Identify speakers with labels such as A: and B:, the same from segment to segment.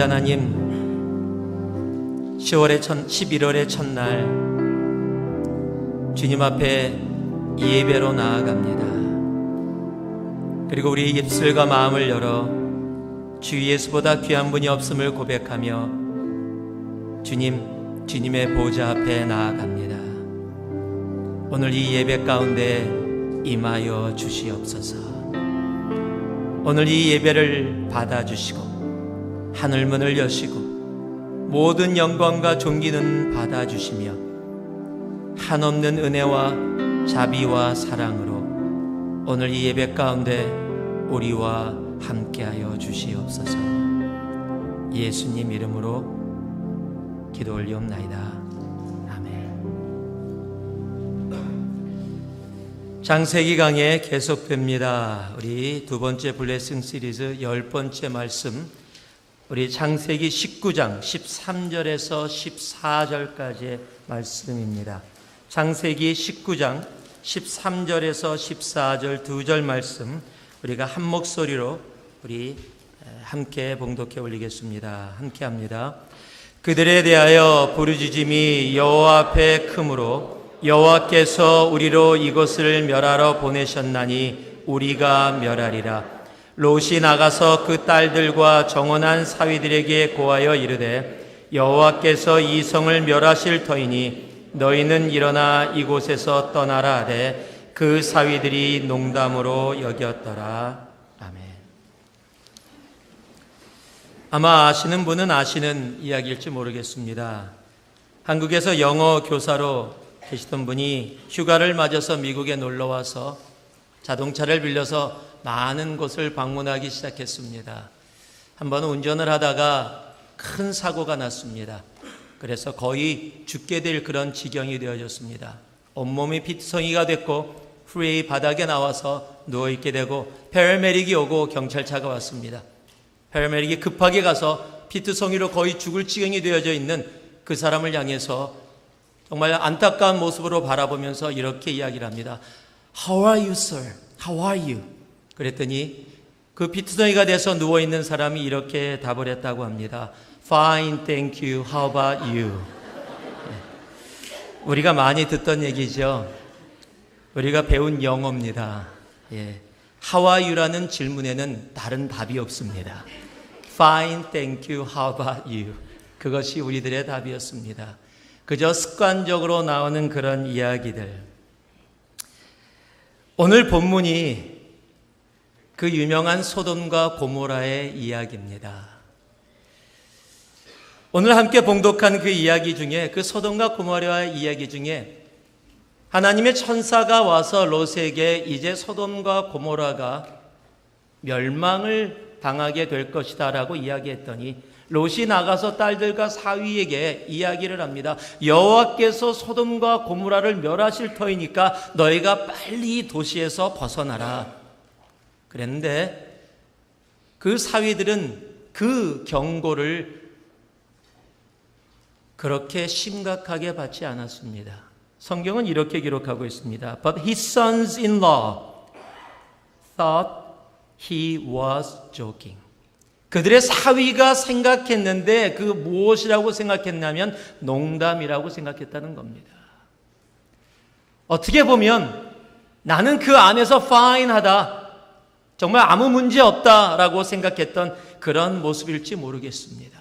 A: 하나님, 11월의 첫날 주님 앞에 예배로 나아갑니다. 그리고 우리 입술과 마음을 열어 주 예수보다 귀한 분이 없음을 고백하며 주님의 보좌 앞에 나아갑니다. 오늘 이 예배 가운데 임하여 주시옵소서. 오늘 이 예배를 받아주시고 하늘문을 여시고 모든 영광과 존귀는 받아주시며 한없는 은혜와 자비와 사랑으로 오늘 이 예배 가운데 우리와 함께하여 주시옵소서. 예수님 이름으로 기도 올리옵나이다. 아멘. 창세기 강해 계속됩니다. 우리 두 번째 블레싱 시리즈 10번째 말씀, 우리 창세기 19장 13절에서 14절까지의 말씀입니다. 창세기 19장 13절에서 14절 두 절 말씀 우리가 한 목소리로 우리 함께 봉독해 올리겠습니다. 함께 합니다. 그들에 대하여 부르짖음이 여호와 앞에 크므로 여호와께서 우리로 이곳을 멸하러 보내셨나니 우리가 멸하리라. 롯이 나가서 그 딸들과 정혼한 사위들에게 고하여 이르되 여호와께서 이 성을 멸하실 터이니 너희는 일어나 이곳에서 떠나라 하되 그 사위들이 농담으로 여겼더라. 아멘. 아마 아시는 분은 아시는 이야기일지 모르겠습니다. 한국에서 영어 교사로 계시던 분이 휴가를 맞아서 미국에 놀러와서 자동차를 빌려서 많은 곳을 방문하기 시작했습니다. 한번 운전을 하다가 큰 사고가 났습니다. 그래서 거의 죽게 될 그런 지경이 되어졌습니다. 온몸이 피투성이가 됐고 프리웨이 바닥에 나와서 누워있게 되고 패러메딕이 오고 경찰차가 왔습니다. 패러메딕이 급하게 가서 피투성이로 거의 죽을 지경이 되어져 있는 그 사람을 향해서 정말 안타까운 모습으로 바라보면서 이렇게 이야기를 합니다. How are you, sir? How are you? 그랬더니 그 피투성이가 돼서 누워있는 사람이 이렇게 답을 했다고 합니다. Fine, thank you. How about you? 우리가 많이 듣던 얘기죠. 우리가 배운 영어입니다. How are you라는 질문에는 다른 답이 없습니다. Fine, thank you. How about you? 그것이 우리들의 답이었습니다. 그저 습관적으로 나오는 그런 이야기들. 오늘 본문이 그 유명한 소돔과 고모라의 이야기입니다. 오늘 함께 봉독한 그 이야기 중에, 그 소돔과 고모라의 이야기 중에 하나님의 천사가 와서 롯에게 이제 소돔과 고모라가 멸망을 당하게 될 것이다 라고 이야기했더니 롯이 나가서 딸들과 사위에게 이야기를 합니다. 여호와께서 소돔과 고모라를 멸하실 터이니까 너희가 빨리 도시에서 벗어나라. 그런데 그 사위들은 그 경고를 그렇게 심각하게 받지 않았습니다. 성경은 이렇게 기록하고 있습니다. But his sons-in-law thought he was joking. 그들의 사위가 생각했는데 그 무엇이라고 생각했냐면 농담이라고 생각했다는 겁니다. 어떻게 보면 나는 그 안에서 fine하다, 정말 아무 문제 없다라고 생각했던 그런 모습일지 모르겠습니다.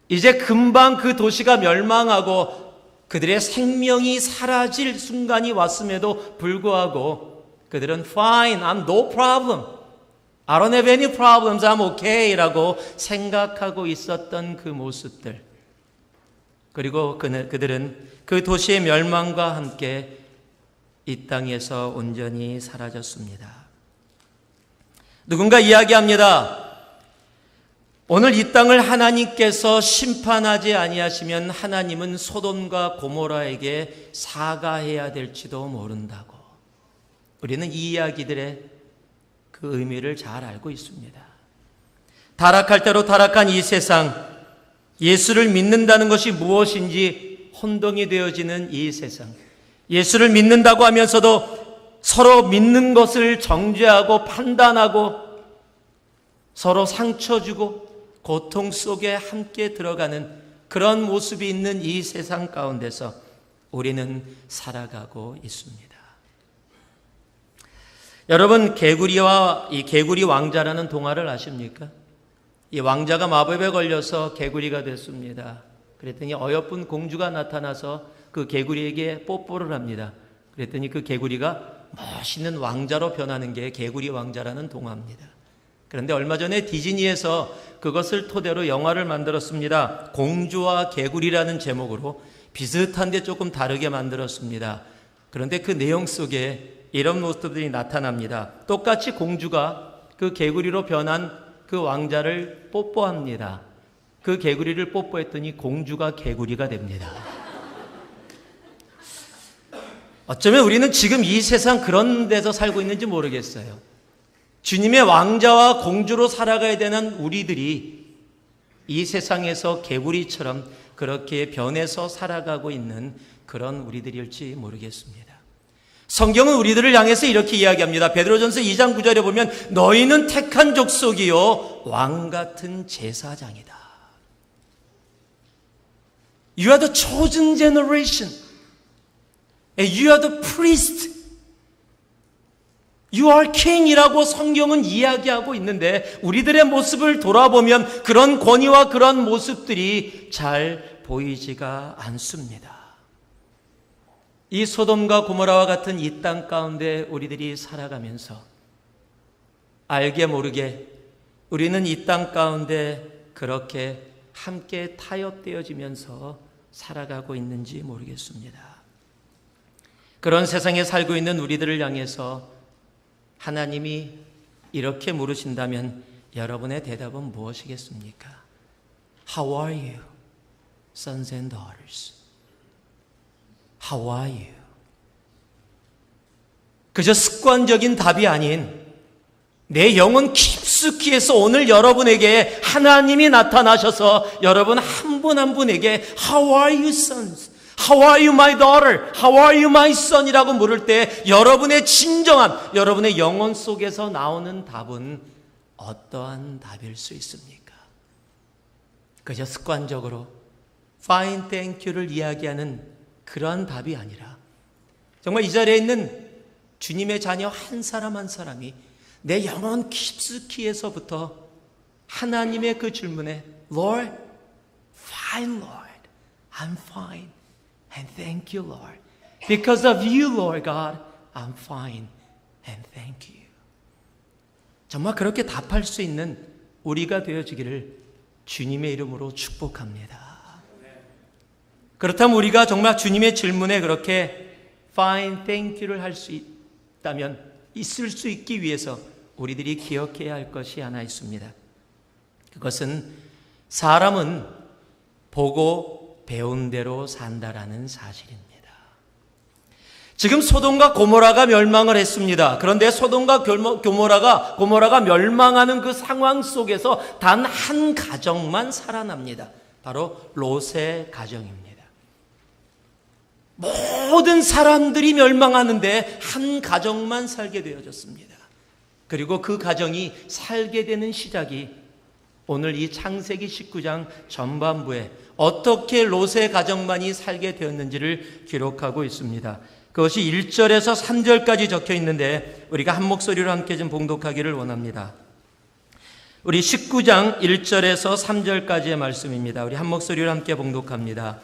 A: 이제 금방 그 도시가 멸망하고 그들의 생명이 사라질 순간이 왔음에도 불구하고 그들은 fine, I'm no problem, I don't have any problems, I'm okay 라고 생각하고 있었던 그 모습들. 그리고 그들은 그 도시의 멸망과 함께 이 땅에서 온전히 사라졌습니다. 누군가 이야기합니다. 오늘 이 땅을 하나님께서 심판하지 아니하시면 하나님은 소돔과 고모라에게 사과해야 될지도 모른다고. 우리는 이 이야기들의 그 의미를 잘 알고 있습니다. 타락할 대로 타락한 이 세상, 예수를 믿는다는 것이 무엇인지 혼동이 되어지는 이 세상, 예수를 믿는다고 하면서도 서로 믿는 것을 정죄하고 판단하고 서로 상처 주고 고통 속에 함께 들어가는 그런 모습이 있는 이 세상 가운데서 우리는 살아가고 있습니다. 여러분, 개구리와 이 개구리 왕자라는 동화를 아십니까? 이 왕자가 마법에 걸려서 개구리가 됐습니다. 그랬더니 어여쁜 공주가 나타나서 그 개구리에게 뽀뽀를 합니다. 그랬더니 그 개구리가 멋있는 왕자로 변하는 게 개구리 왕자라는 동화입니다. 그런데 얼마 전에 디즈니에서 그것을 토대로 영화를 만들었습니다. 공주와 개구리라는 제목으로 비슷한데 조금 다르게 만들었습니다. 그런데 그 내용 속에 이런 모습들이 나타납니다. 똑같이 공주가 그 개구리로 변한 그 왕자를 뽀뽀합니다. 그 개구리를 뽀뽀했더니 공주가 개구리가 됩니다. 어쩌면 우리는 지금 이 세상 그런 데서 살고 있는지 모르겠어요. 주님의 왕자와 공주로 살아가야 되는 우리들이 이 세상에서 개구리처럼 그렇게 변해서 살아가고 있는 그런 우리들일지 모르겠습니다. 성경은 우리들을 향해서 이렇게 이야기합니다. 베드로전서 2장 9절에 보면 너희는 택한 족속이요 왕 같은 제사장이다. You are the chosen generation. You are the priest. You are king이라고 성경은 이야기하고 있는데 우리들의 모습을 돌아보면 그런 권위와 그런 모습들이 잘 보이지가 않습니다. 이 소돔과 고모라와 같은 이 땅 가운데 우리들이 살아가면서 알게 모르게 우리는 이 땅 가운데 그렇게 함께 타협되어지면서 살아가고 있는지 모르겠습니다. 그런 세상에 살고 있는 우리들을 향해서 하나님이 이렇게 물으신다면 여러분의 대답은 무엇이겠습니까? How are you, sons and daughters? How are you? 그저 습관적인 답이 아닌 내 영혼 깊숙이 해서 오늘 여러분에게 하나님이 나타나셔서 여러분 한 분 한 분에게 How are you, sons? How are you, my daughter? How are you, my son? 이라고 물을 때 여러분의 진정한 여러분의 영혼 속에서 나오는 답은 어떠한 답일 수 있습니까? 그저 습관적으로 Fine, thank you를 이야기하는 그러한 답이 아니라 정말 이 자리에 있는 주님의 자녀 한 사람 한 사람이 내 영혼 깊숙이에서부터 하나님의 그 질문에 Lord, fine Lord, I'm fine. And thank you, Lord. Because of you, Lord God, I'm fine. And thank you. 정말 그렇게 답할 수 있는 우리가 되어지기를 주님의 이름으로 축복합니다. 그렇다면 우리가 정말 주님의 질문에 그렇게 fine, thank you를 할 수 있다면 있을 수 있기 위해서 우리들이 기억해야 할 것이 하나 있습니다. 그것은 사람은 보고 배운 대로 산다라는 사실입니다. 지금 소돔과 고모라가 멸망을 했습니다. 그런데 소돔과 고모라가 멸망하는 그 상황 속에서 단 한 가정만 살아납니다. 바로 롯의 가정입니다. 모든 사람들이 멸망하는데 한 가정만 살게 되어졌습니다. 그리고 그 가정이 살게 되는 시작이 오늘 이 창세기 19장 전반부에 어떻게 롯의 가정만이 살게 되었는지를 기록하고 있습니다. 그것이 1절에서 3절까지 적혀 있는데 우리가 한 목소리로 함께 좀 봉독하기를 원합니다. 우리 19장 1절에서 3절까지의 말씀입니다. 우리 한 목소리로 함께 봉독합니다.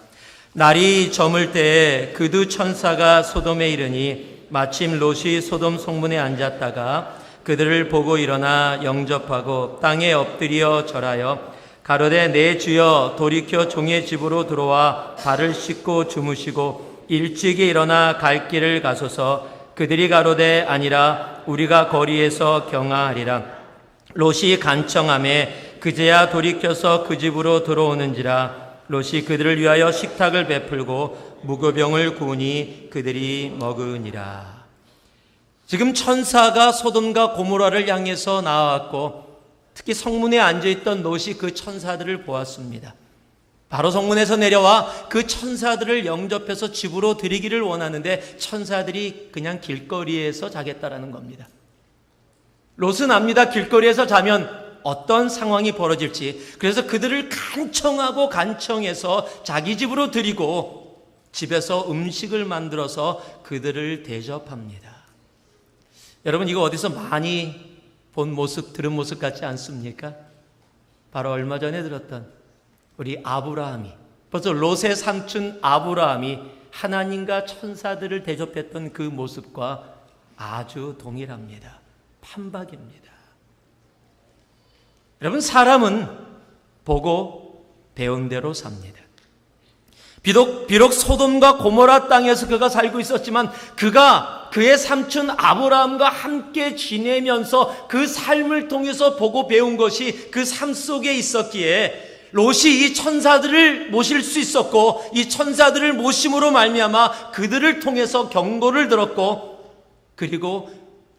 A: 날이 저물 때에 그 두 천사가 소돔에 이르니 마침 롯이 소돔 성문에 앉았다가 그들을 보고 일어나 영접하고 땅에 엎드려 절하여 가로되 내 주여 돌이켜 종의 집으로 들어와 발을 씻고 주무시고 일찍이 일어나 갈 길을 가소서. 그들이 가로되 아니라 우리가 거리에서 경하하리라. 롯이 간청하매 그제야 돌이켜서 그 집으로 들어오는지라. 롯이 그들을 위하여 식탁을 베풀고 무교병을 구우니 그들이 먹으니라. 지금 천사가 소돔과 고모라를 향해서 나왔고 특히 성문에 앉아있던 롯이 그 천사들을 보았습니다. 바로 성문에서 내려와 그 천사들을 영접해서 집으로 들이기를 원하는데 천사들이 그냥 길거리에서 자겠다라는 겁니다. 롯은 압니다. 길거리에서 자면 어떤 상황이 벌어질지, 그래서 그들을 간청하고 간청해서 자기 집으로 들이고 집에서 음식을 만들어서 그들을 대접합니다. 여러분, 이거 어디서 많이 본 모습, 들은 모습 같지 않습니까? 바로 얼마 전에 들었던 우리 아브라함이, 벌써 롯의 삼촌 아브라함이 하나님과 천사들을 대접했던 그 모습과 아주 동일합니다. 판박입니다. 여러분, 사람은 보고 배운 대로 삽니다. 비록 소돔과 고모라 땅에서 그가 살고 있었지만 그가 그의 삼촌 아브라함과 함께 지내면서 그 삶을 통해서 보고 배운 것이 그 삶 속에 있었기에 롯이 이 천사들을 모실 수 있었고, 이 천사들을 모심으로 말미암아 그들을 통해서 경고를 들었고, 그리고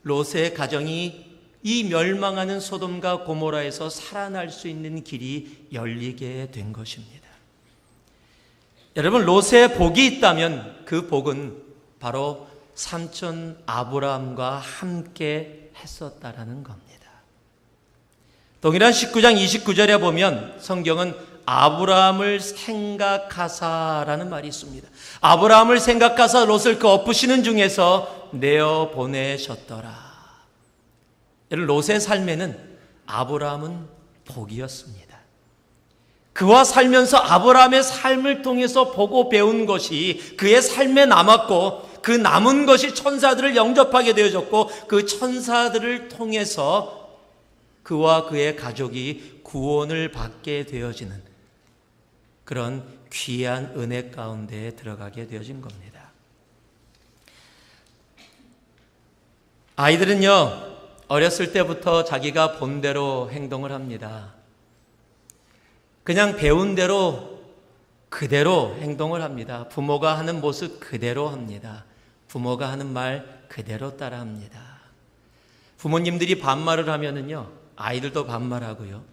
A: 롯의 가정이 이 멸망하는 소돔과 고모라에서 살아날 수 있는 길이 열리게 된 것입니다. 여러분, 롯의 복이 있다면 그 복은 바로 삼촌 아브라함과 함께 했었다라는 겁니다. 동일한 19장 29절에 보면 성경은 아브라함을 생각하사라는 말이 있습니다. 아브라함을 생각하사 롯을 그 엎으시는 중에서 내어 보내셨더라. 여러분, 롯의 삶에는 아브라함은 복이었습니다. 그와 살면서 아브라함의 삶을 통해서 보고 배운 것이 그의 삶에 남았고, 그 남은 것이 천사들을 영접하게 되어졌고, 그 천사들을 통해서 그와 그의 가족이 구원을 받게 되어지는 그런 귀한 은혜 가운데에 들어가게 되어진 겁니다. 아이들은요, 어렸을 때부터 자기가 본 대로 행동을 합니다. 그냥 배운 대로 그대로 행동을 합니다. 부모가 하는 모습 그대로 합니다. 부모가 하는 말 그대로 따라합니다. 부모님들이 반말을 하면은요, 아이들도 반말하고요.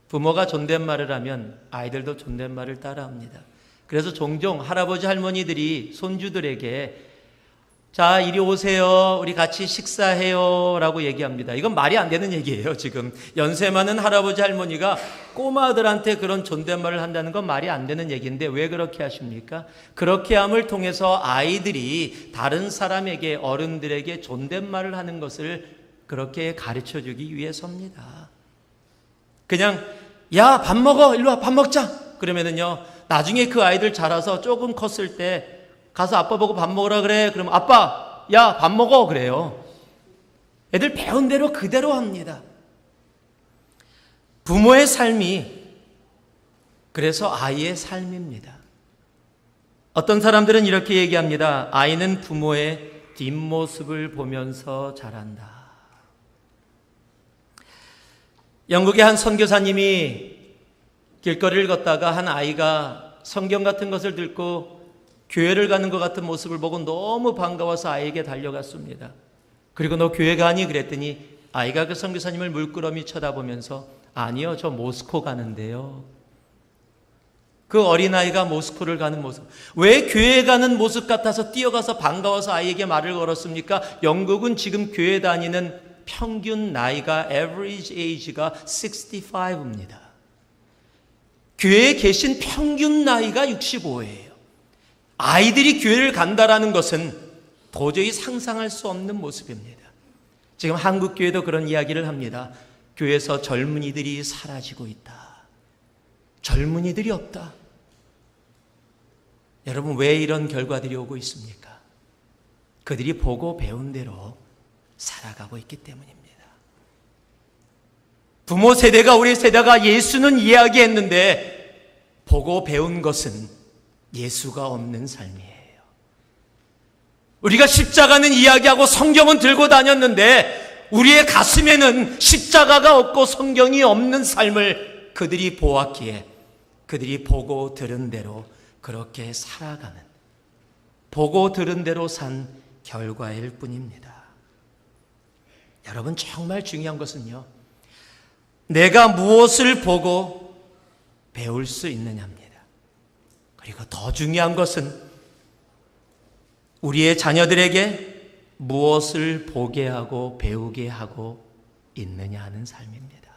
A: 부모가 존댓말을 하면 아이들도 존댓말을 따라합니다. 그래서 종종 할아버지 할머니들이 손주들에게 자, 이리 오세요. 우리 같이 식사해요. 라고 얘기합니다. 이건 말이 안 되는 얘기예요, 지금. 연세 많은 할아버지 할머니가 꼬마들한테 그런 존댓말을 한다는 건 말이 안 되는 얘기인데 왜 그렇게 하십니까? 그렇게 함을 통해서 아이들이 다른 사람에게, 어른들에게 존댓말을 하는 것을 그렇게 가르쳐 주기 위해서입니다. 그냥 야, 밥 먹어. 일로 와, 밥 먹자. 그러면은요, 나중에 그 아이들 자라서 조금 컸을 때 가서 아빠 보고 밥 먹으라 그래. 그러면 아빠, 야, 밥 먹어. 그래요. 애들 배운 대로 그대로 합니다. 부모의 삶이 그래서 아이의 삶입니다. 어떤 사람들은 이렇게 얘기합니다. 아이는 부모의 뒷모습을 보면서 자란다. 영국의 한 선교사님이 길거리를 걷다가 한 아이가 성경 같은 것을 들고 교회를 가는 것 같은 모습을 보고 너무 반가워서 아이에게 달려갔습니다. 그리고 너 교회 가니? 그랬더니 아이가 그 선교사님을 물끄러미 쳐다보면서 아니요, 저 모스코 가는데요. 그 어린아이가 모스코를 가는 모습, 왜 교회 가는 모습 같아서 뛰어가서 반가워서 아이에게 말을 걸었습니까? 영국은 지금 교회 다니는 평균 나이가 average age가 65입니다. 교회에 계신 평균 나이가 65예요. 아이들이 교회를 간다라는 것은 도저히 상상할 수 없는 모습입니다. 지금 한국 교회도 그런 이야기를 합니다. 교회에서 젊은이들이 사라지고 있다. 젊은이들이 없다. 여러분, 왜 이런 결과들이 오고 있습니까? 그들이 보고 배운 대로 살아가고 있기 때문입니다. 부모 세대가, 우리 세대가 예수는 이야기했는데 보고 배운 것은 예수가 없는 삶이에요. 우리가 십자가는 이야기하고 성경은 들고 다녔는데 우리의 가슴에는 십자가가 없고 성경이 없는 삶을 그들이 보았기에 그들이 보고 들은 대로 그렇게 살아가는, 보고 들은 대로 산 결과일 뿐입니다. 여러분, 정말 중요한 것은요, 내가 무엇을 보고 배울 수 있느냐입니다. 그리고 더 중요한 것은 우리의 자녀들에게 무엇을 보게 하고 배우게 하고 있느냐 하는 삶입니다.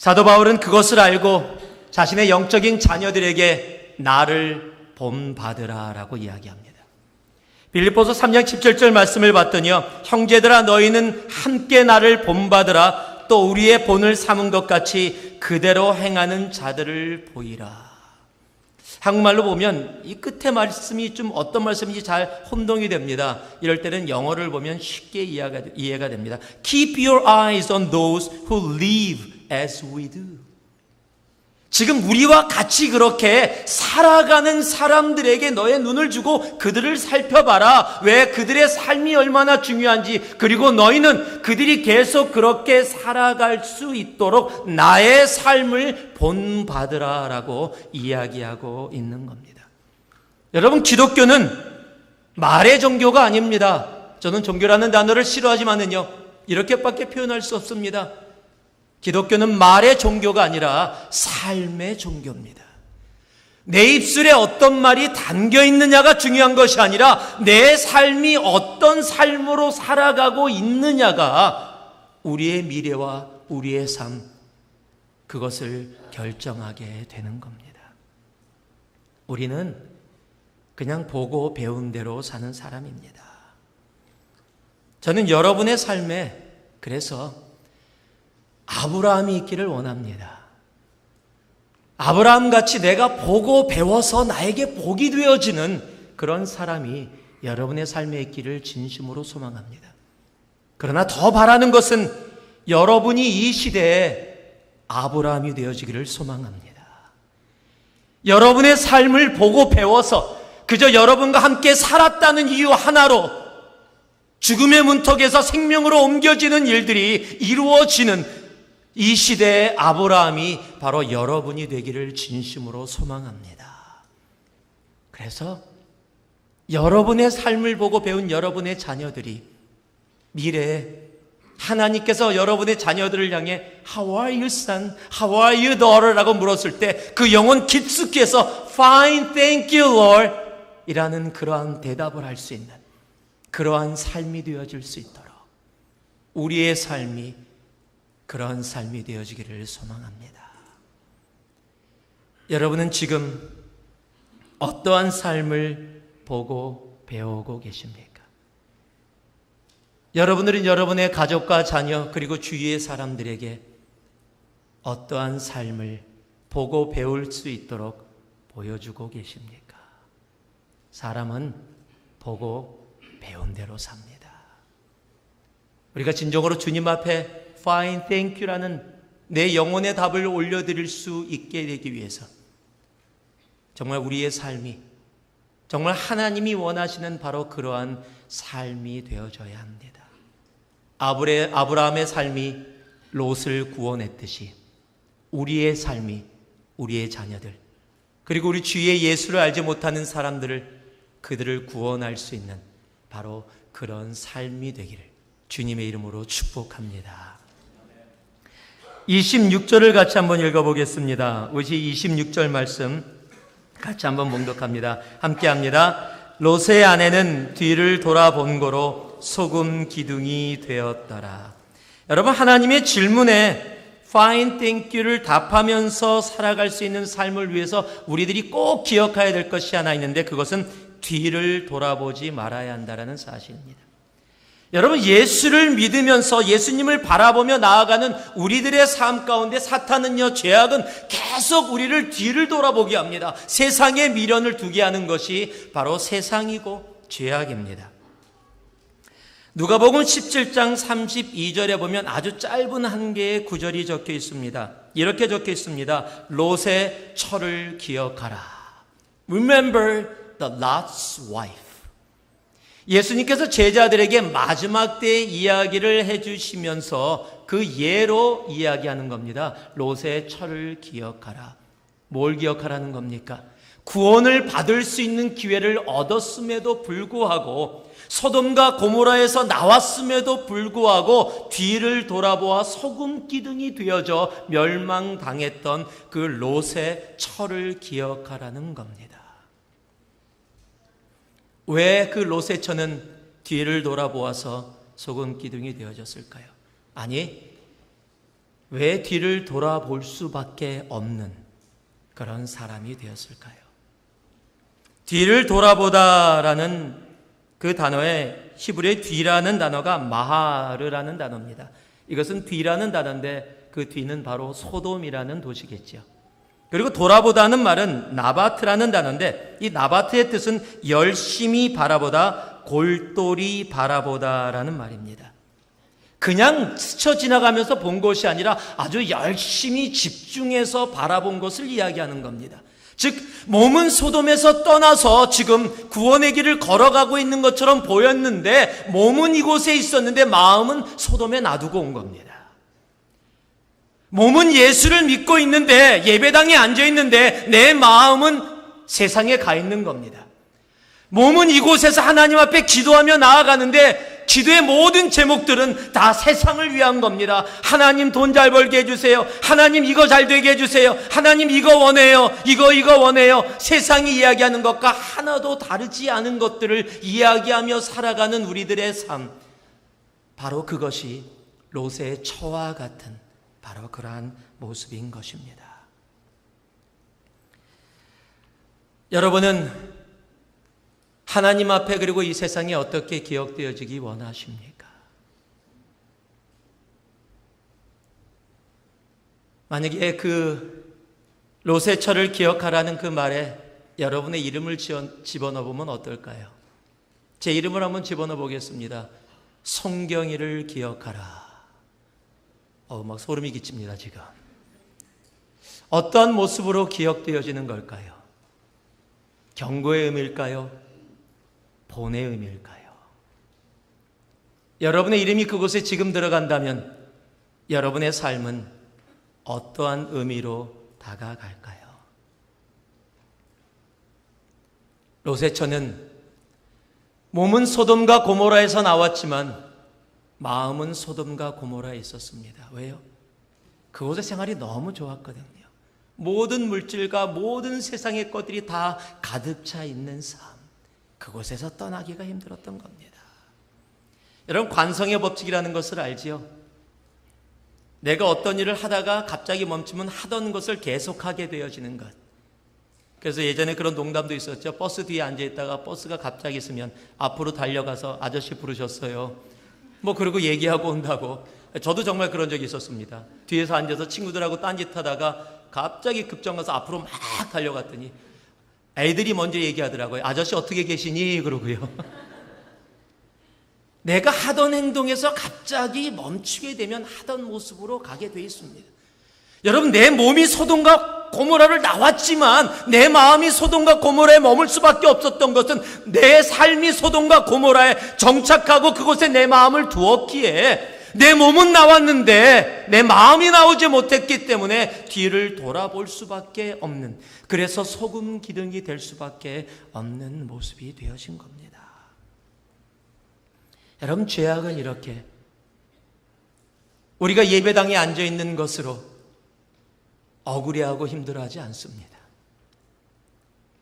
A: 사도 바울은 그것을 알고 자신의 영적인 자녀들에게 나를 본받으라 라고 이야기합니다. 빌립보서 3장 17절 말씀을 봤더니요, 형제들아 너희는 함께 나를 본받으라. 또 우리의 본을 삼은 것 같이 그대로 행하는 자들을 보이라. 한국말로 보면 이 끝에 말씀이 좀 어떤 말씀인지 잘 혼동이 됩니다. 이럴 때는 영어를 보면 쉽게 이해가 됩니다. Keep your eyes on those who live as we do. 지금 우리와 같이 그렇게 살아가는 사람들에게 너의 눈을 주고 그들을 살펴봐라. 왜? 그들의 삶이 얼마나 중요한지, 그리고 너희는 그들이 계속 그렇게 살아갈 수 있도록 나의 삶을 본받으라 라고 이야기하고 있는 겁니다. 여러분, 기독교는 말의 종교가 아닙니다. 저는 종교라는 단어를 싫어하지만은요, 이렇게밖에 표현할 수 없습니다. 기독교는 말의 종교가 아니라 삶의 종교입니다. 내 입술에 어떤 말이 담겨 있느냐가 중요한 것이 아니라 내 삶이 어떤 삶으로 살아가고 있느냐가 우리의 미래와 우리의 삶, 그것을 결정하게 되는 겁니다. 우리는 그냥 보고 배운 대로 사는 사람입니다. 저는 여러분의 삶에 그래서 아브라함이 있기를 원합니다. 아브라함같이 내가 보고 배워서 나에게 복이 되어지는 그런 사람이 여러분의 삶에 있기를 진심으로 소망합니다. 그러나 더 바라는 것은 여러분이 이 시대에 아브라함이 되어지기를 소망합니다. 여러분의 삶을 보고 배워서 그저 여러분과 함께 살았다는 이유 하나로 죽음의 문턱에서 생명으로 옮겨지는 일들이 이루어지는 이 시대의 아브라함이 바로 여러분이 되기를 진심으로 소망합니다. 그래서 여러분의 삶을 보고 배운 여러분의 자녀들이 미래에 하나님께서 여러분의 자녀들을 향해 How are you son? How are you daughter? 라고 물었을 때 그 영혼 깊숙이에서 Fine, thank you Lord 이라는 그러한 대답을 할 수 있는 그러한 삶이 되어질 수 있도록 우리의 삶이 그런 삶이 되어지기를 소망합니다. 여러분은 지금 어떠한 삶을 보고 배우고 계십니까? 여러분들은 여러분의 가족과 자녀 그리고 주위의 사람들에게 어떠한 삶을 보고 배울 수 있도록 보여주고 계십니까? 사람은 보고 배운 대로 삽니다. 우리가 진정으로 주님 앞에 Fine, thank you라는 내 영혼의 답을 올려드릴 수 있게 되기 위해서 정말 우리의 삶이 정말 하나님이 원하시는 바로 그러한 삶이 되어져야 합니다. 아브라함의 삶이 롯을 구원했듯이 우리의 삶이 우리의 자녀들 그리고 우리 주위의 예수를 알지 못하는 사람들을 그들을 구원할 수 있는 바로 그런 삶이 되기를 주님의 이름으로 축복합니다. 26절을 같이 한번 읽어보겠습니다. 우리 26절 말씀 같이 한번 봉독합니다. 함께합니다. 롯의 아내는 뒤를 돌아본 거로 소금 기둥이 되었더라. 여러분, 하나님의 질문에 Fine, thank you를 답하면서 살아갈 수 있는 삶을 위해서 우리들이 꼭 기억해야 될 것이 하나 있는데 그것은 뒤를 돌아보지 말아야 한다는 사실입니다. 여러분, 예수를 믿으면서 예수님을 바라보며 나아가는 우리들의 삶 가운데 사탄은요, 죄악은 계속 우리를 뒤를 돌아보게 합니다. 세상에 미련을 두게 하는 것이 바로 세상이고 죄악입니다. 누가복음 17장 32절에 보면 아주 짧은 한 개의 구절이 적혀 있습니다. 이렇게 적혀 있습니다. 롯의 처를 기억하라. Remember the Lot's wife. 예수님께서 제자들에게 마지막 때의 이야기를 해주시면서 그 예로 이야기하는 겁니다. 롯의 처를 기억하라. 뭘 기억하라는 겁니까? 구원을 받을 수 있는 기회를 얻었음에도 불구하고 소돔과 고모라에서 나왔음에도 불구하고 뒤를 돌아보아 소금 기둥이 되어져 멸망당했던 그 롯의 처를 기억하라는 겁니다. 왜 그 롯의 처는 뒤를 돌아보아서 소금 기둥이 되어졌을까요? 아니, 왜 뒤를 돌아볼 수밖에 없는 그런 사람이 되었을까요? 뒤를 돌아보다라는 그 단어에 히브리의 뒤라는 단어가 마하르라는 단어입니다. 이것은 뒤라는 단어인데 그 뒤는 바로 소돔이라는 도시겠죠. 그리고 돌아보다는 말은 나바트라는 단어인데 이 나바트의 뜻은 열심히 바라보다, 골똘히 바라보다라는 말입니다. 그냥 스쳐 지나가면서 본 것이 아니라 아주 열심히 집중해서 바라본 것을 이야기하는 겁니다. 즉 몸은 소돔에서 떠나서 지금 구원의 길을 걸어가고 있는 것처럼 보였는데 몸은 이곳에 있었는데 마음은 소돔에 놔두고 온 겁니다. 몸은 예수를 믿고 있는데 예배당에 앉아 있는데 내 마음은 세상에 가 있는 겁니다. 몸은 이곳에서 하나님 앞에 기도하며 나아가는데 기도의 모든 제목들은 다 세상을 위한 겁니다. 하나님 돈 잘 벌게 해주세요. 하나님 이거 잘 되게 해주세요. 하나님 이거 원해요. 이거 원해요. 세상이 이야기하는 것과 하나도 다르지 않은 것들을 이야기하며 살아가는 우리들의 삶, 바로 그것이 롯의 처와 같은 바로 그러한 모습인 것입니다. 여러분은 하나님 앞에 그리고 이 세상에 어떻게 기억되어지기 원하십니까? 만약에 그 롯의 처를 기억하라는 그 말에 여러분의 이름을 집어넣어 보면 어떨까요? 제 이름을 한번 집어넣어 보겠습니다. 송경이를 기억하라. 막 소름이 끼칩니다, 지금. 어떤 모습으로 기억되어지는 걸까요? 경고의 의미일까요? 본의 의미일까요? 여러분의 이름이 그곳에 지금 들어간다면 여러분의 삶은 어떠한 의미로 다가갈까요? 롯의 처는 몸은 소돔과 고모라에서 나왔지만 마음은 소돔과 고모라에 있었습니다. 왜요? 그곳의 생활이 너무 좋았거든요. 모든 물질과 모든 세상의 것들이 다 가득 차 있는 삶, 그곳에서 떠나기가 힘들었던 겁니다. 여러분, 관성의 법칙이라는 것을 알지요? 내가 어떤 일을 하다가 갑자기 멈추면 하던 것을 계속하게 되어지는 것. 그래서 예전에 그런 농담도 있었죠. 버스 뒤에 앉아있다가 버스가 갑자기 있으면 앞으로 달려가서 아저씨 부르셨어요, 그러고 얘기하고 온다고. 저도 정말 그런 적이 있었습니다. 뒤에서 앉아서 친구들하고 딴짓하다가 갑자기 급정가서 앞으로 막 달려갔더니 애들이 먼저 얘기하더라고요. 아저씨 어떻게 계시니? 그러고요. 내가 하던 행동에서 갑자기 멈추게 되면 하던 모습으로 가게 돼 있습니다. 여러분, 내 몸이 소돔과 고모라를 나왔지만 내 마음이 소돔과 고모라에 머물 수밖에 없었던 것은 내 삶이 소돔과 고모라에 정착하고 그곳에 내 마음을 두었기에 내 몸은 나왔는데 내 마음이 나오지 못했기 때문에 뒤를 돌아볼 수밖에 없는, 그래서 소금 기둥이 될 수밖에 없는 모습이 되어진 겁니다. 여러분, 죄악은 이렇게 우리가 예배당에 앉아있는 것으로 억울해하고 힘들어하지 않습니다.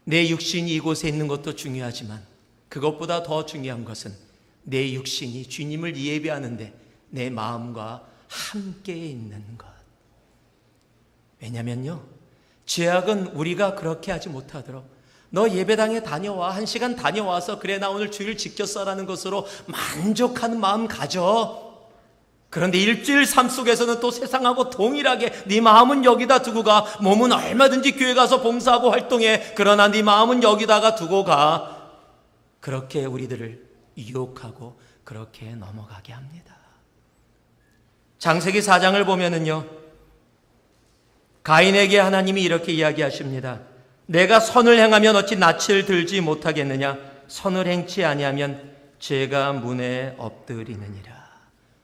A: 내 육신이 이곳에 있는 것도 중요하지만 그것보다 더 중요한 것은 내 육신이 주님을 예배하는데 내 마음과 함께 있는 것. 왜냐면요, 죄악은 우리가 그렇게 하지 못하도록 너 예배당에 다녀와, 1시간 다녀와서 그래 나 오늘 주일 지켰어라는 것으로 만족하는 마음 가져. 그런데 일주일 삶 속에서는 또 세상하고 동일하게 네 마음은 여기다 두고 가. 몸은 얼마든지 교회 가서 봉사하고 활동해. 그러나 네 마음은 여기다가 두고 가. 그렇게 우리들을 유혹하고 그렇게 넘어가게 합니다. 창세기 4장을 보면은요, 가인에게 하나님이 이렇게 이야기하십니다. 내가 선을 행하면 어찌 낯을 들지 못하겠느냐? 선을 행치 아니하면 죄가 문에 엎드리느니라.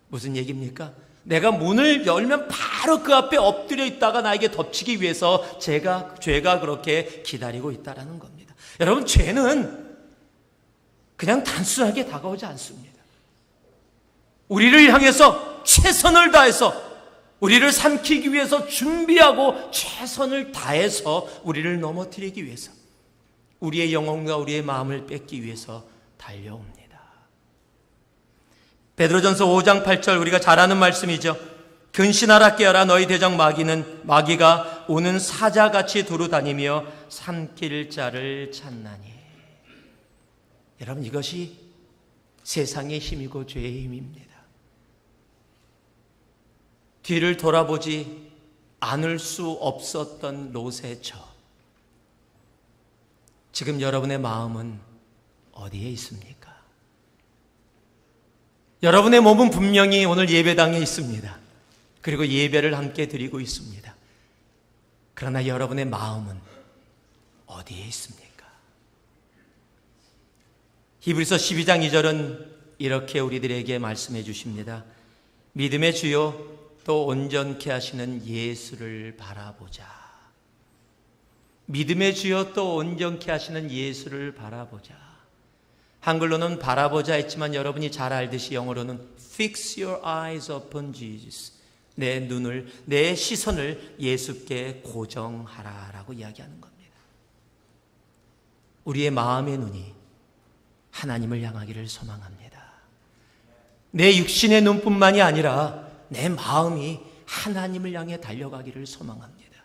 A: 무슨 얘기입니까? 내가 문을 열면 바로 그 앞에 엎드려 있다가 나에게 덮치기 위해서 죄가 그렇게 기다리고 있다라는 겁니다. 여러분, 죄는 그냥 단순하게 다가오지 않습니다. 우리를 향해서 최선을 다해서 우리를 삼키기 위해서 준비하고 최선을 다해서 우리를 넘어뜨리기 위해서, 우리의 영혼과 우리의 마음을 뺏기 위해서 달려옵니다. 베드로전서 5장 8절, 우리가 잘 아는 말씀이죠. 근신하라 깨어라 너희 대적 마귀가 오는 사자같이 두루다니며 삼킬 자를 찾나니. 여러분, 이것이 세상의 힘이고 죄의 힘입니다. 뒤를 돌아보지 않을 수 없었던 롯의 처. 지금 여러분의 마음은 어디에 있습니까? 여러분의 몸은 분명히 오늘 예배당에 있습니다. 그리고 예배를 함께 드리고 있습니다. 그러나 여러분의 마음은 어디에 있습니까? 히브리서 12장 2절은 이렇게 우리들에게 말씀해 주십니다. 믿음의 주요 또 온전케 하시는 예수를 바라보자. 믿음의 주요 또 온전케 하시는 예수를 바라보자. 한글로는 바라보자 했지만 여러분이 잘 알듯이 영어로는 Fix your eyes upon Jesus. 내 눈을, 내 시선을 예수께 고정하라라고 이야기하는 겁니다. 우리의 마음의 눈이 하나님을 향하기를 소망합니다. 내 육신의 눈뿐만이 아니라 내 마음이 하나님을 향해 달려가기를 소망합니다.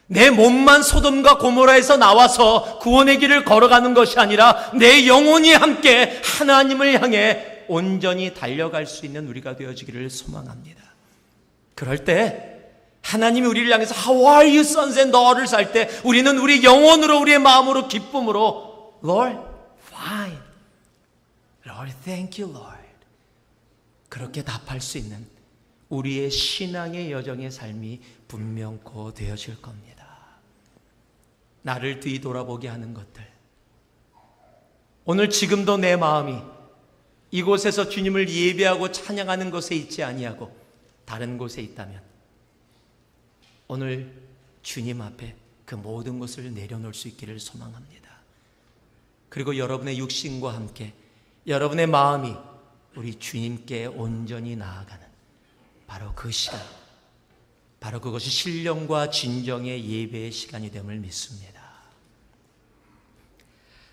A: 내 몸만 소돔과 고모라에서 나와서 구원의 길을 걸어가는 것이 아니라 내 영혼이 함께 하나님을 향해 온전히 달려갈 수 있는 우리가 되어지기를 소망합니다. 그럴 때 하나님이 우리를 향해서 How are you sons and daughters 할 때 우리는 우리 영혼으로 우리의 마음으로 기쁨으로 Lord, fine. Lord, thank you, Lord. 그렇게 답할 수 있는 우리의 신앙의 여정의 삶이 분명코 되어질 겁니다. 나를 뒤돌아보게 하는 것들. 오늘 지금도 내 마음이 이곳에서 주님을 예배하고 찬양하는 곳에 있지 아니하고 다른 곳에 있다면 오늘 주님 앞에 그 모든 것을 내려놓을 수 있기를 소망합니다. 그리고 여러분의 육신과 함께 여러분의 마음이 우리 주님께 온전히 나아가는 바로 그 시간, 바로 그것이 신령과 진정의 예배의 시간이 됨을 믿습니다.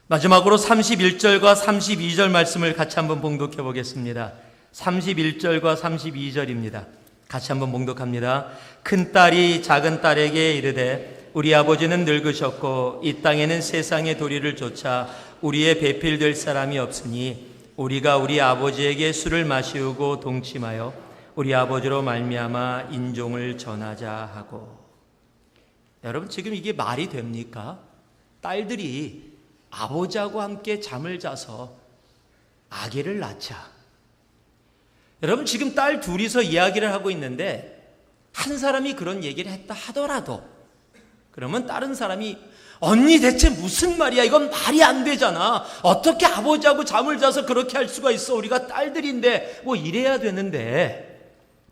A: 마지막으로 31절과 32절 말씀을 같이 한번 봉독해 보겠습니다. 31절과 32절입니다. 같이 한번 봉독합니다. 큰 딸이 작은 딸에게 이르되 우리 아버지는 늙으셨고 이 땅에는 세상의 도리를 좇아 우리의 배필될 사람이 없으니 우리가 우리 아버지에게 술을 마시우고 동침하여 우리 아버지로 말미암아 인종을 전하자 하고. 여러분, 지금 이게 말이 됩니까? 딸들이 아버지하고 함께 잠을 자서 아기를 낳자. 여러분, 지금 딸 둘이서 이야기를 하고 있는데 한 사람이 그런 얘기를 했다 하더라도 그러면 다른 사람이 언니 대체 무슨 말이야? 이건 말이 안 되잖아. 어떻게 아버지하고 잠을 자서 그렇게 할 수가 있어? 우리가 딸들인데 뭐 이래야 되는데.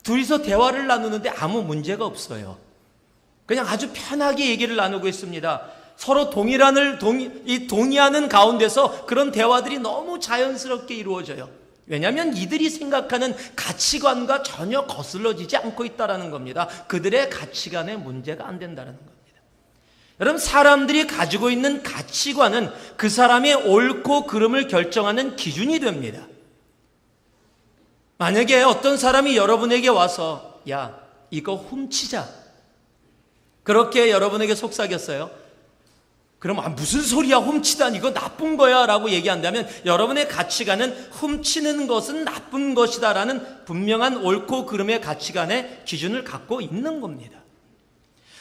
A: 둘이서 대화를 나누는데 아무 문제가 없어요. 그냥 아주 편하게 얘기를 나누고 있습니다. 서로 동의하는 가운데서 그런 대화들이 너무 자연스럽게 이루어져요. 왜냐하면 이들이 생각하는 가치관과 전혀 거슬러지지 않고 있다는 겁니다. 그들의 가치관에 문제가 안 된다는 겁니다. 여러분, 사람들이 가지고 있는 가치관은 그 사람의 옳고 그름을 결정하는 기준이 됩니다. 만약에 어떤 사람이 여러분에게 와서 야, 이거 훔치자, 그렇게 여러분에게 속삭였어요. 그럼 무슨 소리야, 훔치다니, 이거 나쁜 거야 라고 얘기한다면 여러분의 가치관은 훔치는 것은 나쁜 것이다 라는 분명한 옳고 그름의 가치관의 기준을 갖고 있는 겁니다.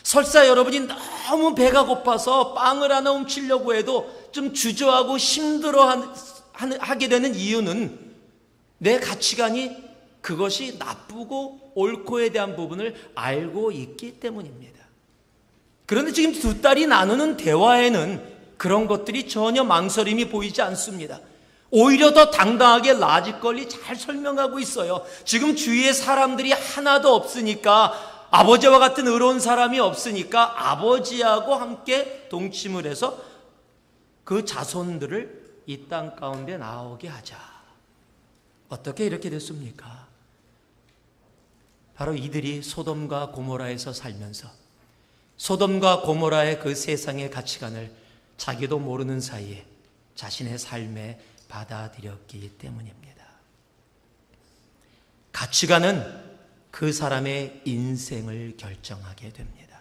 A: 설사 여러분이 너무 배가 고파서 빵을 하나 훔치려고 해도 좀 주저하고 힘들어하게 되는 이유는 내 가치관이 그것이 나쁘고 옳고에 대한 부분을 알고 있기 때문입니다. 그런데 지금 두 딸이 나누는 대화에는 그런 것들이 전혀 망설임이 보이지 않습니다. 오히려 더 당당하게 라지컬리 잘 설명하고 있어요. 지금 주위에 사람들이 하나도 없으니까, 아버지와 같은 의로운 사람이 없으니까 아버지하고 함께 동침을 해서 그 자손들을 이 땅 가운데 나오게 하자. 어떻게 이렇게 됐습니까? 바로 이들이 소돔과 고모라에서 살면서 소돔과 고모라의 그 세상의 가치관을 자기도 모르는 사이에 자신의 삶에 받아들였기 때문입니다. 가치관은 그 사람의 인생을 결정하게 됩니다.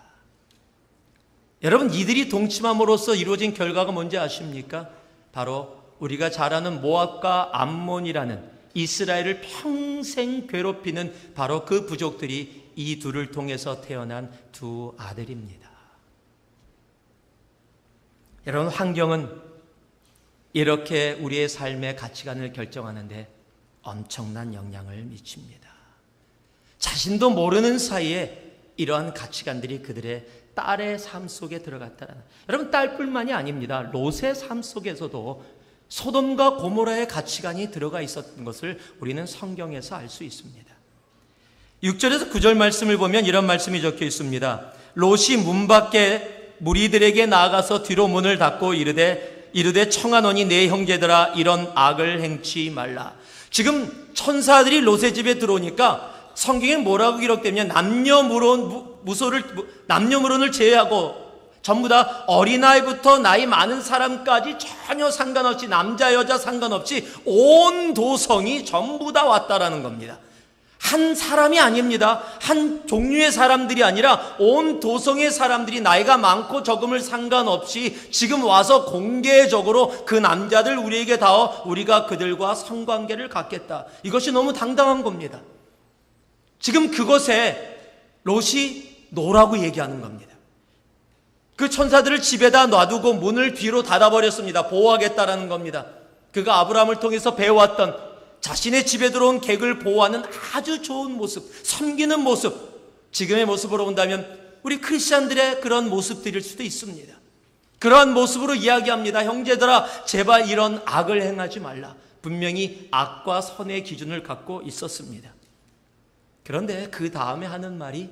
A: 여러분, 이들이 동침함으로써 이루어진 결과가 뭔지 아십니까? 바로 우리가 잘 아는 모압과 암몬이라는 이스라엘을 평생 괴롭히는 바로 그 부족들이 이 둘을 통해서 태어난 두 아들입니다. 여러분, 환경은 이렇게 우리의 삶의 가치관을 결정하는데 엄청난 영향을 미칩니다. 자신도 모르는 사이에 이러한 가치관들이 그들의 딸의 삶 속에 들어갔다는, 여러분, 딸뿐만이 아닙니다. 롯의 삶 속에서도 소돔과 고모라의 가치관이 들어가 있었던 것을 우리는 성경에서 알 수 있습니다. 6절에서 9절 말씀을 보면 이런 말씀이 적혀 있습니다. 롯이 문 밖에 무리들에게 나아가서 뒤로 문을 닫고 이르되 청하노니 내 형제들아 이런 악을 행치 말라. 지금 천사들이 롯의 집에 들어오니까 성경에 뭐라고 기록되면 남녀물혼을 제외하고 전부 다 어린아이부터 나이 많은 사람까지 전혀 상관없이, 남자 여자 상관없이 온 도성이 전부 다 왔다라는 겁니다. 한 사람이 아닙니다. 한 종류의 사람들이 아니라 온 도성의 사람들이 나이가 많고 적음을 상관없이 지금 와서 공개적으로 그 남자들 우리에게 닿아 우리가 그들과 성관계를 갖겠다. 이것이 너무 당당한 겁니다. 지금 그것에 롯이 노라고 얘기하는 겁니다. 그 천사들을 집에다 놔두고 문을 뒤로 닫아버렸습니다. 보호하겠다라는 겁니다. 그가 아브라함을 통해서 배워왔던 자신의 집에 들어온 객을 보호하는 아주 좋은 모습, 섬기는 모습, 지금의 모습으로 본다면 우리 크리스찬들의 그런 모습들일 수도 있습니다. 그러한 모습으로 이야기합니다. 형제들아, 제발 이런 악을 행하지 말라. 분명히 악과 선의 기준을 갖고 있었습니다. 그런데 그 다음에 하는 말이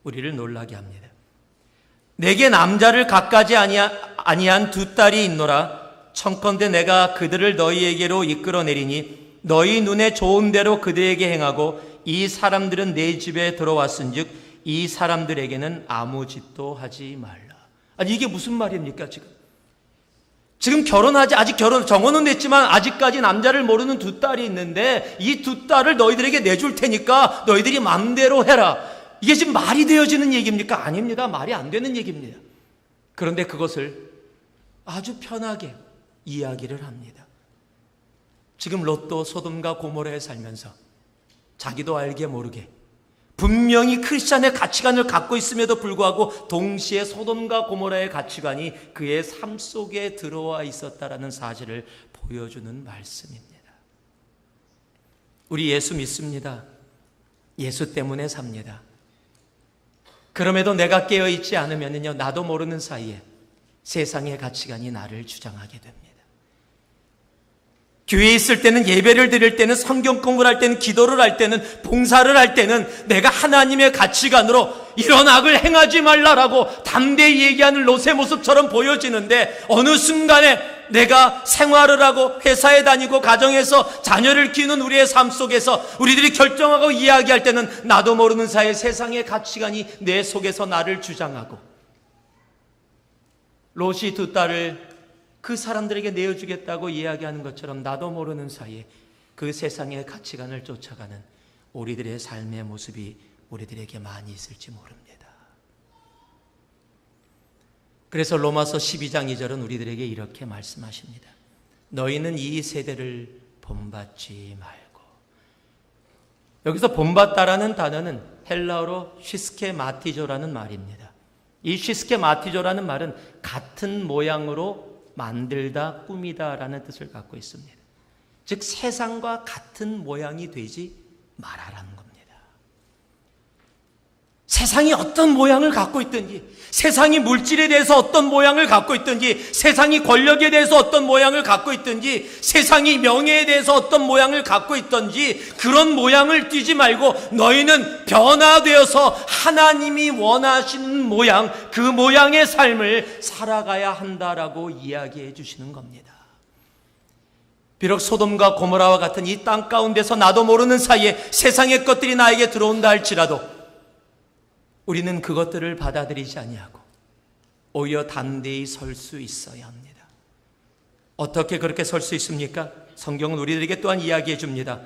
A: 우리를 놀라게 합니다. 내게 남자를 갖가지 아니한 두 딸이 있노라. 청컨대 내가 그들을 너희에게로 이끌어내리니 너희 눈에 좋은 대로 그들에게 행하고 이 사람들은 내 집에 들어왔은즉 이 사람들에게는 아무 짓도 하지 말라. 아니, 이게 무슨 말입니까? 지금 아직 정혼은 됐지만 아직까지 남자를 모르는 두 딸이 있는데 이 두 딸을 너희들에게 내줄 테니까 너희들이 마음대로 해라. 이게 지금 말이 되어지는 얘기입니까? 아닙니다. 말이 안 되는 얘기입니다. 그런데 그것을 아주 편하게 이야기를 합니다. 지금 롯도 소돔과 고모라에 살면서 자기도 알게 모르게 분명히 크리스찬의 가치관을 갖고 있음에도 불구하고 동시에 소돔과 고모라의 가치관이 그의 삶 속에 들어와 있었다라는 사실을 보여주는 말씀입니다. 우리 예수 믿습니다. 예수 때문에 삽니다. 그럼에도 내가 깨어있지 않으면요, 나도 모르는 사이에 세상의 가치관이 나를 주장하게 됩니다. 교회에 있을 때는, 예배를 드릴 때는, 성경 공부를 할 때는, 기도를 할 때는, 봉사를 할 때는 내가 하나님의 가치관으로 이런 악을 행하지 말라라고 담대히 얘기하는 롯의 모습처럼 보여지는데 어느 순간에 내가 생활을 하고 회사에 다니고 가정에서 자녀를 키우는 우리의 삶 속에서 우리들이 결정하고 이야기할 때는 나도 모르는 사이에 세상의 가치관이 내 속에서 나를 주장하고, 롯이 두 딸을 그 사람들에게 내어주겠다고 이야기하는 것처럼 나도 모르는 사이에 그 세상의 가치관을 쫓아가는 우리들의 삶의 모습이 우리들에게 많이 있을지 모릅니다. 그래서 로마서 12장 2절은 우리들에게 이렇게 말씀하십니다. 너희는 이 세대를 본받지 말고. 여기서 본받다라는 단어는 헬라어로 시스케마티조라는 말입니다. 이 시스케마티조라는 말은 같은 모양으로 만들다, 꾸미다라는 뜻을 갖고 있습니다. 즉 세상과 같은 모양이 되지 말아라는 겁니다. 세상이 어떤 모양을 갖고 있든지, 세상이 물질에 대해서 어떤 모양을 갖고 있든지, 세상이 권력에 대해서 어떤 모양을 갖고 있든지, 세상이 명예에 대해서 어떤 모양을 갖고 있든지 그런 모양을 띠지 말고 너희는 변화되어서 하나님이 원하시는 모양, 그 모양의 삶을 살아가야 한다라고 이야기해 주시는 겁니다. 비록 소돔과 고모라와 같은 이 땅 가운데서 나도 모르는 사이에 세상의 것들이 나에게 들어온다 할지라도 우리는 그것들을 받아들이지 아니하고 오히려 담대히 설 수 있어야 합니다. 어떻게 그렇게 설 수 있습니까? 성경은 우리들에게 또한 이야기해 줍니다.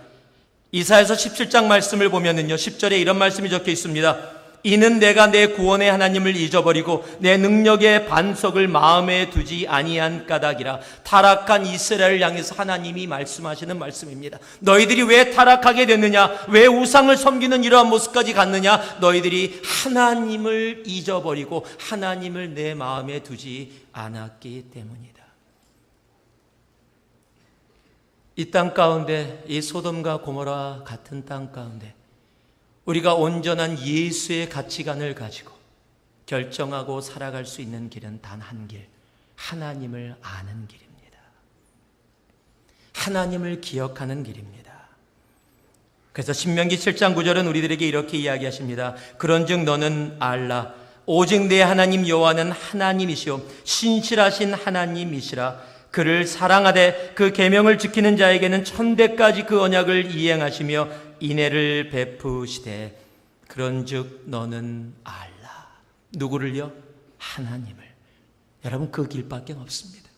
A: 이사야서 17장 말씀을 보면은요, 10절에 이런 말씀이 적혀 있습니다. 이는 내가 내 구원의 하나님을 잊어버리고 내 능력의 반석을 마음에 두지 아니한 까닭이라. 타락한 이스라엘을 향해서 하나님이 말씀하시는 말씀입니다. 너희들이 왜 타락하게 됐느냐? 왜 우상을 섬기는 이러한 모습까지 갔느냐? 너희들이 하나님을 잊어버리고 하나님을 내 마음에 두지 않았기 때문이다. 이 땅 가운데, 이 소돔과 고모라 같은 땅 가운데 우리가 온전한 예수의 가치관을 가지고 결정하고 살아갈 수 있는 길은 단 한 길, 하나님을 아는 길입니다. 하나님을 기억하는 길입니다. 그래서 신명기 7장 9절은 우리들에게 이렇게 이야기하십니다. 그런즉 너는 알라. 오직 내 하나님 여호와는 하나님이시오 신실하신 하나님이시라. 그를 사랑하되 그 계명을 지키는 자에게는 천대까지 그 언약을 이행하시며 인애를 베푸시되. 그런즉 너는 알라. 누구를요? 하나님을. 여러분, 그 길밖에 없습니다.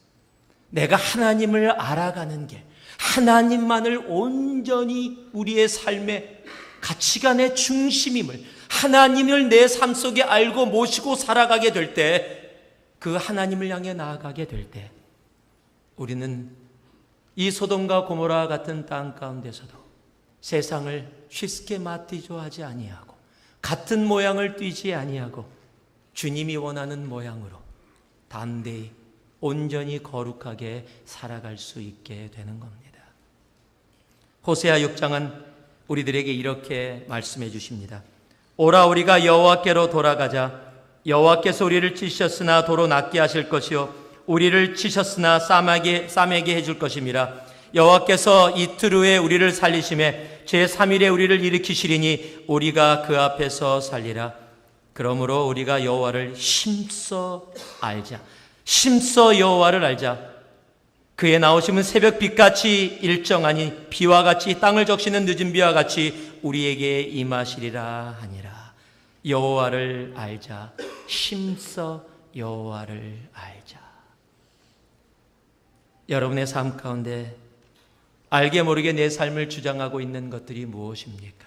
A: 내가 하나님을 알아가는 길, 하나님만을 온전히 우리의 삶의 가치관의 중심임을, 하나님을 내 삶 속에 알고 모시고 살아가게 될 때, 그 하나님을 향해 나아가게 될 때 우리는 이 소돔과 고모라 같은 땅 가운데서도 세상을 쉽게 맞디죠 하지 아니하고 같은 모양을 띠지 아니하고 주님이 원하는 모양으로 담대히 온전히 거룩하게 살아갈 수 있게 되는 겁니다. 호세아 6장은 우리들에게 이렇게 말씀해 주십니다. 오라 우리가 여호와께로 돌아가자. 여호와께서 우리를 찌셨으나 도로 낫게 하실 것이요 우리를 치셨으나 싸매게 해줄 것임이라. 여호와께서 이틀 후에 우리를 살리심에 제3일에 우리를 일으키시리니 우리가 그 앞에서 살리라. 그러므로 우리가 여호와를 힘써 알자. 힘써 여호와를 알자. 그의 나오심은 새벽빛같이 일정하니 비와 같이 땅을 적시는 늦은 비와 같이 우리에게 임하시리라 하니라. 여호와를 알자. 힘써 여호와를 알자. 여러분의 삶 가운데 알게 모르게 내 삶을 주장하고 있는 것들이 무엇입니까?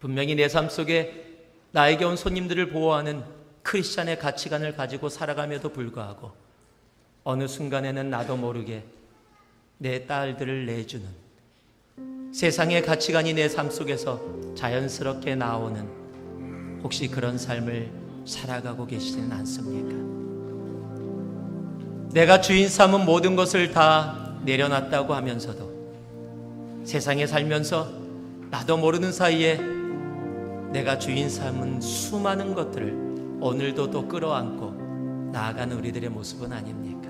A: 분명히 내 삶 속에 나에게 온 손님들을 보호하는 크리스찬의 가치관을 가지고 살아감에도 불구하고 어느 순간에는 나도 모르게 내 딸들을 내주는 세상의 가치관이 내 삶 속에서 자연스럽게 나오는 혹시 그런 삶을 살아가고 계시지는 않습니까? 내가 주인 삼은 모든 것을 다 내려놨다고 하면서도 세상에 살면서 나도 모르는 사이에 내가 주인 삼은 수많은 것들을 오늘도 또 끌어안고 나아가는 우리들의 모습은 아닙니까?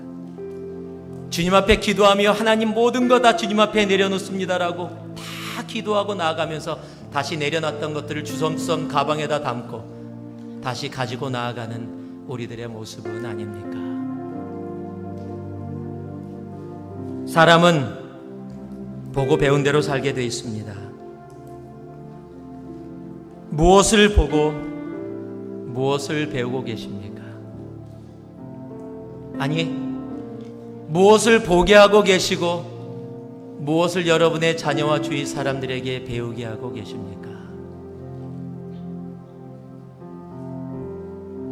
A: 주님 앞에 기도하며 하나님 모든 거 다 주님 앞에 내려놓습니다라고 다 기도하고 나아가면서 다시 내려놨던 것들을 주섬주섬 가방에다 담고 다시 가지고 나아가는 우리들의 모습은 아닙니까? 사람은 보고 배운 대로 살게 되어 있습니다. 무엇을 보고 무엇을 배우고 계십니까? 아니, 무엇을 보게 하고 계시고 무엇을 여러분의 자녀와 주위 사람들에게 배우게 하고 계십니까?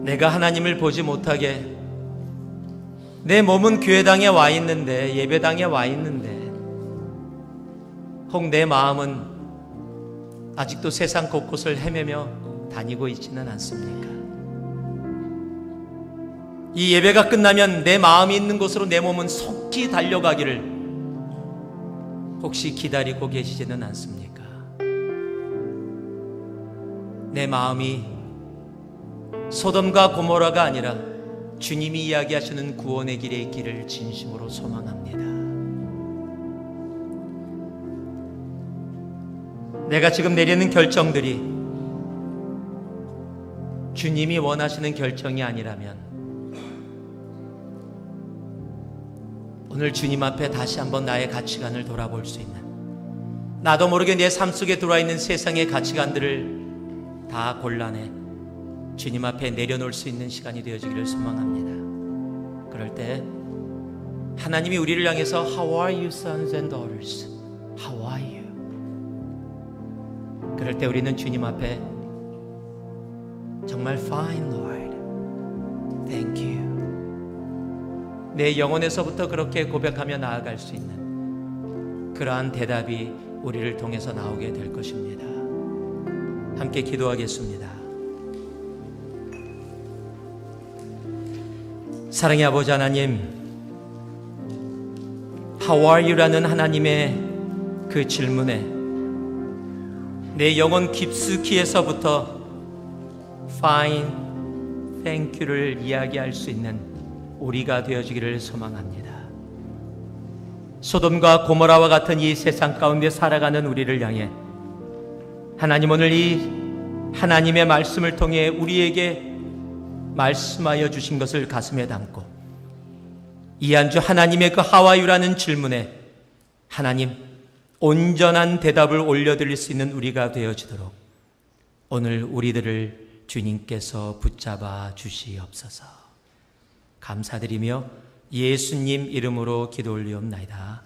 A: 내가 하나님을 보지 못하게 내 몸은 교회당에 와 있는데, 예배당에 와 있는데, 혹 내 마음은 아직도 세상 곳곳을 헤매며 다니고 있지는 않습니까? 이 예배가 끝나면 내 마음이 있는 곳으로 내 몸은 속히 달려가기를 혹시 기다리고 계시지는 않습니까? 내 마음이 소돔과 고모라가 아니라 주님이 이야기하시는 구원의 길에 있기를 진심으로 소망합니다. 내가 지금 내리는 결정들이 주님이 원하시는 결정이 아니라면 오늘 주님 앞에 다시 한번 나의 가치관을 돌아볼 수 있는, 나도 모르게 내 삶 속에 들어와 있는 세상의 가치관들을 다 골라내 주님 앞에 내려놓을 수 있는 시간이 되어지기를 소망합니다. 그럴 때 하나님이 우리를 향해서 How are you sons and daughters? How are you? 그럴 때 우리는 주님 앞에 정말 fine Lord, thank you, 내 영혼에서부터 그렇게 고백하며 나아갈 수 있는 그러한 대답이 우리를 통해서 나오게 될 것입니다. 함께 기도하겠습니다. 사랑의 아버지 하나님, How are you? 라는 하나님의 그 질문에 내 영혼 깊숙이에서부터 Fine, thank you를 이야기할 수 있는 우리가 되어지기를 소망합니다. 소돔과 고모라와 같은 이 세상 가운데 살아가는 우리를 향해 하나님, 오늘 이 하나님의 말씀을 통해 우리에게 말씀하여 주신 것을 가슴에 담고 이 한 주 하나님의 그 하와유라는 질문에 하나님 온전한 대답을 올려드릴 수 있는 우리가 되어지도록 오늘 우리들을 주님께서 붙잡아 주시옵소서. 감사드리며 예수님 이름으로 기도 올리옵나이다.